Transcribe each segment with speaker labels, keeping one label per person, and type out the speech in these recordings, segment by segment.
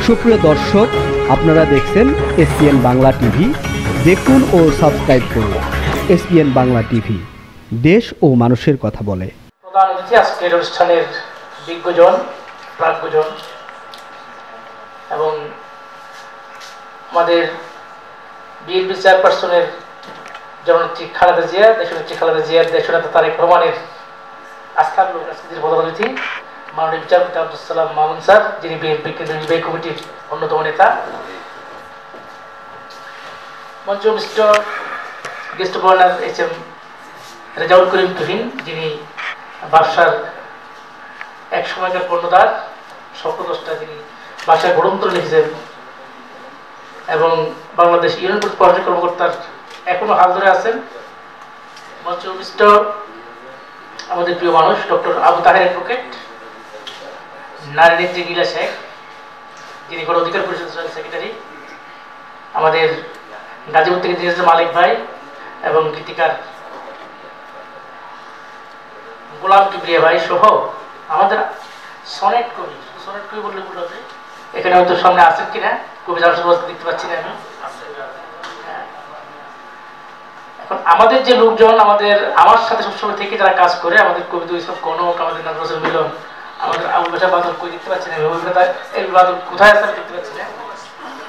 Speaker 1: সুপ্রিয় দর্শক, আপনারা দেখছেন এসপিএন বাংলা টিভি। দেখুন ও সাবস্ক্রাইব করুন এসপিএন বাংলা টিভি, দেশ ও মানুষের কথা বলে।
Speaker 2: প্রধান অতিথি আজকের অনুষ্ঠানের বিজ্ঞজন, প্রাজ্ঞজন এবং আমাদের বিএনপি চেয়ারপারসনের জননেত্রী খালেদা জিয়া, দেশনেত্রী খালেদা জিয়ার দেশনেতা তারেক রহমানের আস্থার লোক আজকের প্রধান অতিথি মাননীয় বিচারপতি আব্দুল সালাম মামুন স্যার, যিনি বিএনপি কেন্দ্রীয় নির্বাহী কমিটির অন্যতম নেতা। মঞ্চ mister guest governor HM Rezaul Karim Tuhin, যিনি বাদশার এক সময়কার কর্ণধার, স্বপ্নদ্রষ্টা, যিনি বাদশার গ্রন্থ লিখেছেন এবং বাংলাদেশ ইউনিয়ন পরিষদ কর্মকর্তার এখনো হাল ধরে আছেন। মঞ্চ মিস্টার আমাদের প্রিয় মানুষ ডক্টর আবু তাহের অ্যাডভোকেট, নারী নেত্রী নীলা শেখ, যিনি গণ অধিকার পরিষদের সেক্রেটারি, আমাদের গাজীপুর থেকে দিয়েছে মালিক ভাই এবং গীতিকার গোলাম কিবরিয়া ভাই সহ আমাদের সনেট কবি বললে ভুল হবে, এখানে হয়তো সামনে আছেন কিনা, কবি জামশেদ দেখতে পাচ্ছি না আমি। এখন আমাদের যে লোকজন আমার সাথে সবসময় থেকে যারা কাজ করে, আমাদের কবিতা ইসব কনক, আমাদের নাজর মিলন, আমাদের আবুল বাশা বাদল কই দেখতে পাচ্ছি না, এই বাদল কোথায় আছে দেখতে পাচ্ছি না,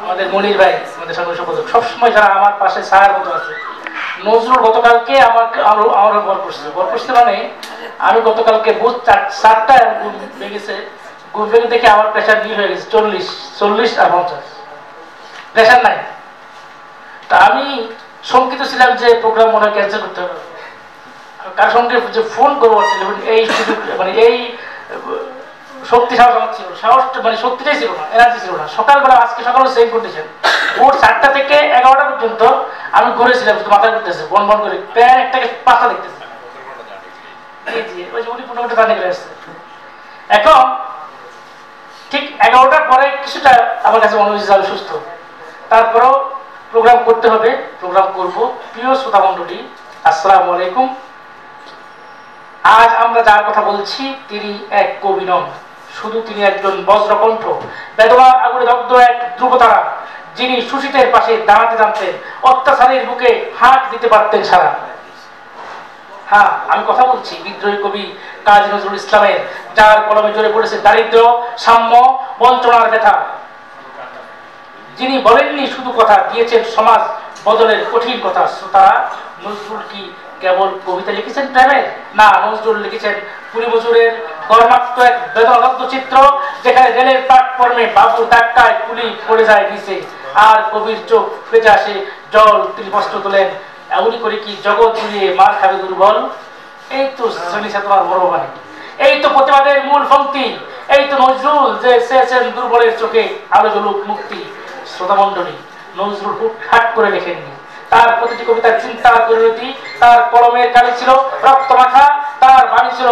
Speaker 2: আমাদের মনির ভাই, আমাদের সাংগঠনিক সম্পাদক, সবসময় যারা আমার পাশে ছায়ার মতো আছে। নজরুল গতকালকে আমার গল্প করছে মানে আমি গতকালকে বুধ 4টায় ঘুম ভেঙেছে, ঘুম ভেঙে দেখে আমার প্রেশার নিয়ে হয়ে গেছে 40 আর 50, প্রেশার নাই। তা আমি শঙ্কিত ছিলাম যে প্রোগ্রাম মনে হয় ক্যান্সেল করতে হবে। কার সঙ্গে যে ফোন করবো এই সুযোগ মানে এই শক্তি সাহস আমার ছিল, সাহস মানে শক্তিটাই ছিল না, এনার্জি ছিল না। সকালবেলা আজকে সকালে সেম কন্ডিশন, ভোর 7টা থেকে 11টা পর্যন্ত আমি ঘুরেছিলাম, মাথায় ঘুরতেছে বন বন করে, প্যান একটাকে পাতা দেখতেছে। উনি 15 জানিয়ে গেলে আসছে। এখন ঠিক 11টার পরে কিছুটা আমার কাছে মনে হয়েছে আমি সুস্থ, তারপরেও প্রোগ্রাম করতে হবে, প্রোগ্রাম করব। প্রিয় শ্রোতা মণ্ডলী, আসসালামু আলাইকুম। আজ আমরা যার কথা বলছি তিনি এক কবি নন, শুধু তিনি একজন বজ্রকণ্ঠ, বেদনার আগুনে দগ্ধ এক ধ্রুবতারা, যিনি সুশীতের পাশে দাঁড়াতে জানতেন, অত্যাচারের বুকে হাত দিতে পারতেন সারা। হ্যাঁ, আমি কথা বলছি বিদ্রোহী কবি কাজী নজরুল ইসলামের, যার কলমে জড়ে পড়েছে দারিদ্র, সাম্য, বঞ্চনার ব্যথা। যিনি বলেননি শুধু কথা, দিয়েছেন সমাজ বদলের কঠিন কথা। শ্রোতারা, নজরুল কি কেবল কবিতা লিখেছেন প্রেমের? না, নজরুল লিখেছেন কুলি মজুরের কর্মাক্ত এক বেদনাদগ্ধ চিত্র, যেখানে রেলের প্ল্যাটফর্মে বাবু ধাক্কায় কুলি পড়ে যায় নিচে, আর কবির চোখ ফেটে আসে জল, তিনি কষ্ট তোলেন, এমনই করে কি জগৎ জুড়িয়ে মার খাবে দুর্বল। এই তো শ্রেণী চেতনার মর্মবাণী, এই তো প্রতিবাদের মূল পংক্তি, এই তো নজরুল যে চেয়েছেন দুর্বলের চোখে আলো জ্বলুক মুক্তি। শ্রোতা মণ্ডলী, নজরুল হুটহাট করে লেখেননি, তার প্রতিটি কবিতার চিন্তার পরিণতি, তার কলমের কালি ছিল রক্ত মাখা, তার বাণী ছিল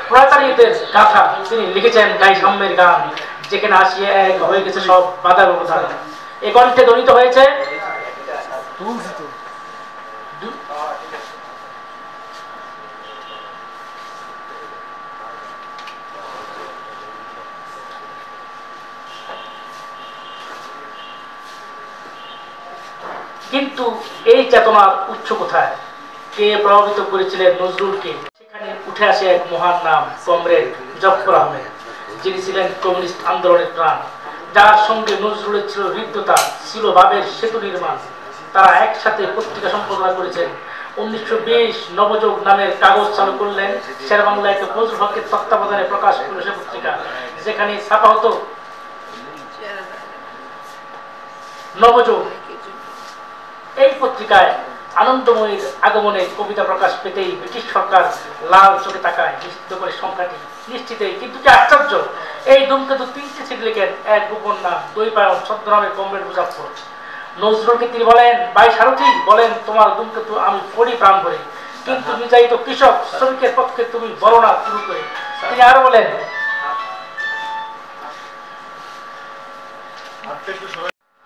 Speaker 2: প্রচারিতের গাথা। তিনি লিখেছেন গাই সাম্যের গান, যেখানে আসিয়ে এক হয়ে গেছে সব বাধা ব্যবধান। এ কণ্ঠে ধ্বনিত হয়েছে কিন্তু এই চেতনার উৎস কোথায়? কে প্রভাবিত করেছিলেন নজরুলকে? সেখানে উঠে আসে এক মহান নাম, কমরেড জফর আহমেদ, যিনি ছিলেন কমিউনিস্ট আন্দোলনের প্রাণ, যার সঙ্গে নজরুলের ছিল হৃদ্যতা, ছিল ভাবের সেতু নির্মাণ। তারা একসাথে পত্রিকা সম্পাদনা করেছেন। 1920 নবযুগ নামের কাগজ চালু করলেন। শেরবাংলা একটা নজরুল হকের তত্ত্বাবধানে প্রকাশ করল সে পত্রিকা, যেখানে ছাপা হতো নবযুগ। এই পত্রিকায় আনন্দময়ীর আগমনে কবিতা প্রকাশ পেতেই ব্রিটিশ সরকার লাল চোখে তাকায়, নিষিদ্ধ করে সংখ্যাটি নিশ্চিতেই। কিন্তু কি আশ্চর্য, এই ধূমকেতু 3টি চিঠি লিখেন এক গোপন নাম, দৈপায়ন ছদ্মনামে কমরেড মুজাফফর। নজরুলকে তিনি বলেন, ভাই সারথি, বলেন তোমার ধূমকেতু আমি পড়ি প্রাণ ভরে, কিন্তু নির্যাতিত কৃষক শ্রমিকের পক্ষে তুমি বলো না শুরু করে। তিনি আরো বলেন,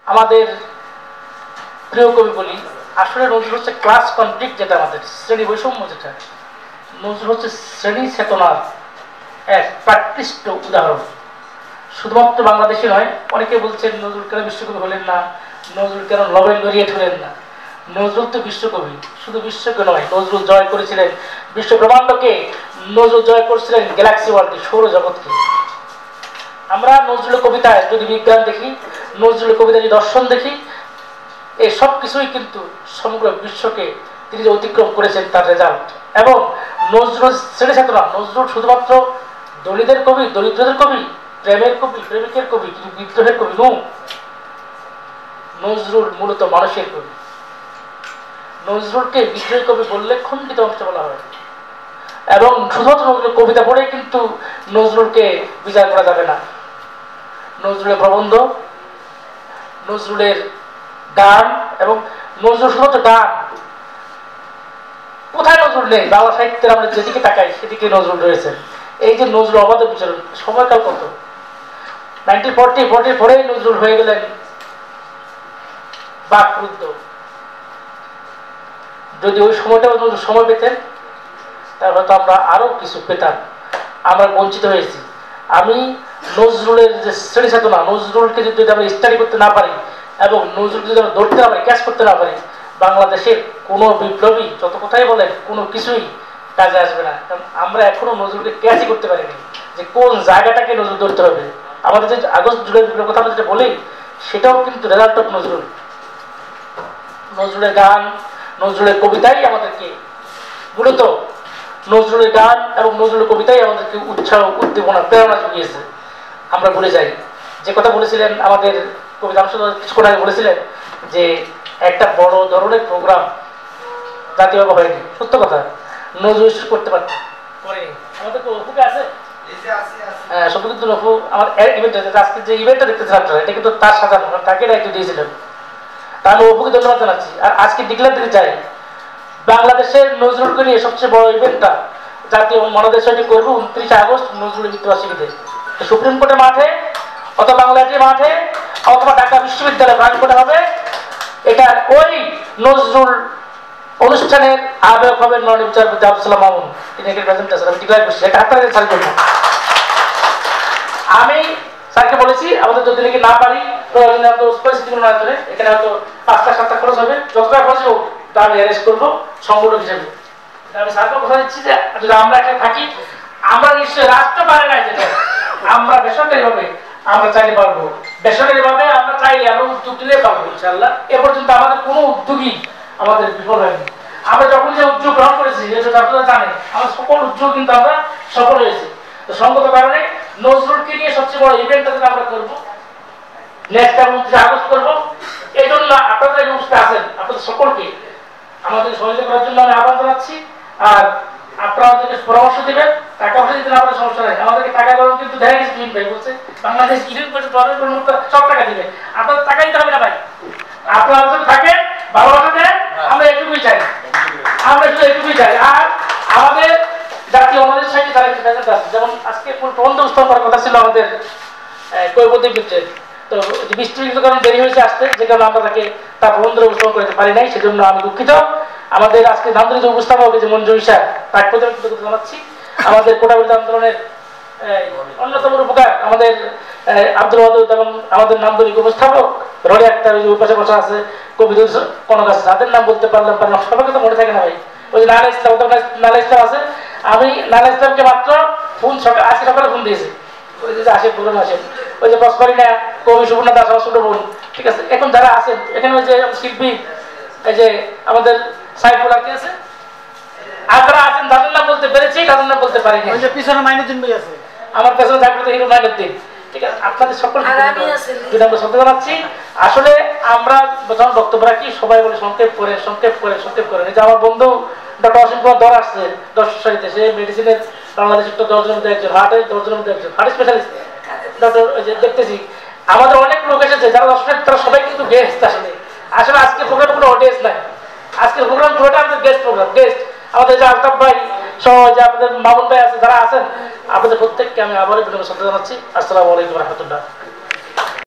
Speaker 2: আমাদের প্রিয় কবি বলি, আসলে নজরুল হচ্ছে ক্লাস কনফ্লিক্ট, যেটা আমাদের শ্রেণী বৈষম্য, যেটা নজরুল হচ্ছে শ্রেণী চেতনার এক প্রাকৃষ্ট উদাহরণ। শুধুমাত্র বাংলাদেশে নয়, অনেকে বলছেন নজরুল কেন বিশ্বকবি হলেন না, নজরুল কেন নোবেল লরিয়েট হলেন না। নজরুল তো বিশ্বকবি, শুধু বিশ্বকে নয়, নজরুল জয় করেছিলেন বিশ্ব ব্রহ্মাণ্ডকে, নজরুল জয় করেছিলেন গ্যালাক্সি ওয়ার্ল্ডকে, সৌরজগৎকে। আমরা নজরুলের কবিতায় যদি বিজ্ঞান দেখি, নজরুলের কবিতায় যদি দর্শন দেখি, এই সব কিছুই কিন্তু সমগ্র বিশ্বকে তিনি যে অতিক্রম করেছেন তার রেজাল্ট। এবং নজরুল ছেড়ে যেত না, নজরুল শুধুমাত্র দলিতদের কবি, দরিদ্রদের কবি, প্রেমের কবি, প্রেমিকের কবি, কিন্তু বিদ্রোহের কবি নয়। নজরুল মূলত মানুষের কবি। নজরুলকে বিদ্রোহী কবি বললে খণ্ডিত অংশ বলা হয়। এবং শুধুমাত্র নজরুলের কবিতা পড়ে কিন্তু নজরুলকে বিচার করা যাবে না। নজরুলের প্রবন্ধ, নজরুলের গান, এবং নজরুল শুধুমাত্র গান, কোথায় নজরুল নেই? বাংলা সাহিত্যের আমরা যেদিকে তাকাই সেদিকে নজরুল রয়েছে। এই যে নজরুল অবাধ বিচরণ, সময়কাল কত? 1940 পরেই নজরুল হয়ে গেলেন বাকরুদ্ধ। যদি ওই সময়টাও নজরুল সময় পেতেন তাহলে হয়তো আমরা আরো কিছু পেতাম। আমরা বঞ্চিত হয়েছি। আমি নজরুলের যে শ্রেণী চেতনা, নজরুলকে যদি আমরা স্টাডি করতে না পারি এবং নজরুলকে যদি আমরা ধরতে না পারি, ক্যাচ করতে না পারি, বাংলাদেশের কোনো বিপ্লবী যত কথাই বলেন কোনো কিছুই কাজে আসবে না। কারণ আমরা এখনো নজরুলকে ক্যাচই করতে পারিনি যে কোন জায়গাটাকে নজরুল ধরতে হবে। আমাদের যে আগস্ট জুলাই বিপ্লবের কথা আমরা যেটা বলি সেটাও কিন্তু রেজাল্ট অফ নজরুল। নজরুলের গান, নজরুলের কবিতাই আমাদেরকে মূলত, নজরুলের গান এবং নজরুলের কবিতাই আমাদেরকে উৎসাহ, উদ্দীপনা, প্রেরণা জুগিয়েছে। আমরা ভুলে যাই যে কথা বলেছিলেন আমাদের কবিতা কিছুক্ষণ আগে বলেছিলেন যে একটা বড় ধরনের প্রোগ্রাম জাতীয়ভাবে হয়নি। সত্য কথা, নজরুল করতে পারতেন, করেনি। আমাদের অপুকে আছে, হ্যাঁ, শফিকুদ্দিন অপু আমার ইভেন্ট, আজকে যে ইভেন্টটা দেখতেছেন আপনারা, এটা কিন্তু তার সাজানো, তাকে দায়িত্ব দিয়েছিলেন। তা আমি অপুকে ধন্যবাদ জানাচ্ছি। আর আজকে ডিক্লেয়ার দিতে চাই, বাংলাদেশের নজরুলকে নিয়ে সবচেয়ে বড় ইভেন্টটা জাতীয় মনোদেশটি করবো 29 আগস্ট নজরুল মৃত্যুবার্ষিকীতে। সুপ্রিম কোর্টের মাঠে অথবা বাংলাদেশের মাঠে অথবা ঢাকা বিশ্ববিদ্যালয় প্রাঙ্গণে হবে। এটা ওই নজরুল অনুষ্ঠানের আহ্বায়ক হবেন মাননীয় বিচারপতি আব্দুল সালাম মামুন। তিনি এখানে প্রেজেন্ট আছেন, আমি ডিক্লেয়ার করছি। এটা হাতে স্যার জন্য আমি স্যারকে বলেছি আমাদের যদি নাকি না পারি পরিস্থিতিগুলো না ধরে এখানে হয়তো 5-7 খরচ হবে, যতটা খরচ হোক তা আমি অ্যারেঞ্জ করবো সংগঠন হিসেবে। আমি স্যারকে কথা দিচ্ছি যে যদি আমরা এখানে থাকি, আমরা নিশ্চয়ই রাষ্ট্র পারে নাই, যেটা আমরা বেসরকারি ভাবে আমরা চাইলে পারবো, বেসরকারি ভাবে আমরা চাইলে আমরা উদ্যোগ নিলে পারবো ইনশাআল্লাহ। এ পর্যন্ত আমাদের কোনো উদ্যোগই আমাদের বিফল হয়নি। আমরা যখন যে উদ্যোগ গ্রহণ করেছি, এটা আপনারা জানেন, আমার সকল উদ্যোগ কিন্তু আমরা সফল হয়েছি। তো সঙ্গত কারণে নজরুলকে নিয়ে সবচেয়ে বড় ইভেন্টটা আমরা করবো নেক্সট 29 আগস্ট করবো। এই জন্য আপনারা এই অনুষ্ঠানে আছেন, আপনাদের সকলকে আমাদের সহযোগিতা করার জন্য আমি আহ্বান জানাচ্ছি। আর আপনারা আমাদেরকে পরামর্শ দেবেন, টাকা পয়সা দিতে আপনার সমস্যা নেই, আমাদেরকে টাকা গরম কিন্তু দেখা গেছে তুহিন ভাই বলছে বাংলাদেশ ইভেন্ট করছে সব টাকা দিবে, আপনাদের টাকা দিতে হবে না ভাই। আপনারা যদি থাকেন ভালোবাসা দেন, আমরা এটুকুই চাই, আমরা শুধু এটুকুই চাই। আর আমাদের জাতীয় আমাদের সাথে তারা কিছু প্রেজেন্ট আছে, যেমন আজকে প্রবন্ধ উপস্থাপন করার কথা ছিল আমাদের কৈবদ্বীপ মিত্রের, তো বৃষ্টির কারণে দেরি হয়েছে আসতে, যে কারণে আমরা তাকে তার প্রবন্ধ উপস্থাপন করতে পারি নাই, সেজন্য আমি দুঃখিত। আমাদের আজকে নান্দনিক উপস্থাপক যে মঞ্জু ঈশা, তার প্রতি আমি কৃতজ্ঞতা জানাচ্ছি। আমাদের কোটা বিরোধী আন্দোলনের অন্যতম রূপকার আমাদের আব্দুল ওয়াদুদ এবং আমাদের নান্দনিক উপস্থাপক রনি আক্তার, ওই যে পাশে বসা আছে কবি কনক আছে, তাদের নাম বলতে পারলাম সবাইকে তো মনে থাকে না ভাই। ওই যে নালা ইসলাম, নালা ইসলাম আছে, আমি নালা ইসলামকে মাত্র ফোন আজকে সকালে ফোন দিয়েছি, ওই যে আসে প্রোগ্রাম আসেন, ওই যে বসপারিনা কবি সুবর্ণা দাস আমার ছোট বোন, ঠিক আছে। এখন যারা আছেন এখানে ওই যে শিল্পী এই যে আমাদের সাইফুল আকি আছে, আর যারা আছেন তাদের নাম বলতে পেরেছি, তাদের নাম বলতে পারিনি। ওই যে পিছনে মাইনুদ্দিন ভাই আছে, আমার পেছনে থাকবে হিরো মাইনুদ্দিন, ঠিক আছে। আপনাদের সকলকে আমরা শ্রদ্ধা জানাচ্ছি। আসলে আমরা যখন বক্তব্য রাখি সবাই বলে সংক্ষেপ করেন, সংক্ষেপ করেন, সংক্ষেপ করেন। এই যে আমার বন্ধু ডক্টর অসীম কুমার ধর আসছে 10 সারিতে, সে মেডিসিনের বাংলাদেশের তো 10 জনের মধ্যে একজন, হার্টের 10 জনের মধ্যে একজন, হার্ট স্পেশালিস্ট ডক্টর। ওই যে দেখতেছি আমাদের অনেক লোক এসেছে যারা দর্শক, তারা সবাই কিন্তু গেস্ট। আসলে আসলে আজকে প্রোগ্রাম কোনো অডিয়েন্স নাই, আজকের প্রোগ্রাম পুরোটা আমাদের গেস্ট প্রোগ্রাম, গেস্ট আমাদের যে আলতাফ ভাই সহ যে আপনাদের মামুন ভাই আছে, যারা আছেন, আপনাদের প্রত্যেককে আমি আবারও বিনম্র শ্রদ্ধা জানাচ্ছি। আসসালামু আলাইকুম রহমতুল্লাহ।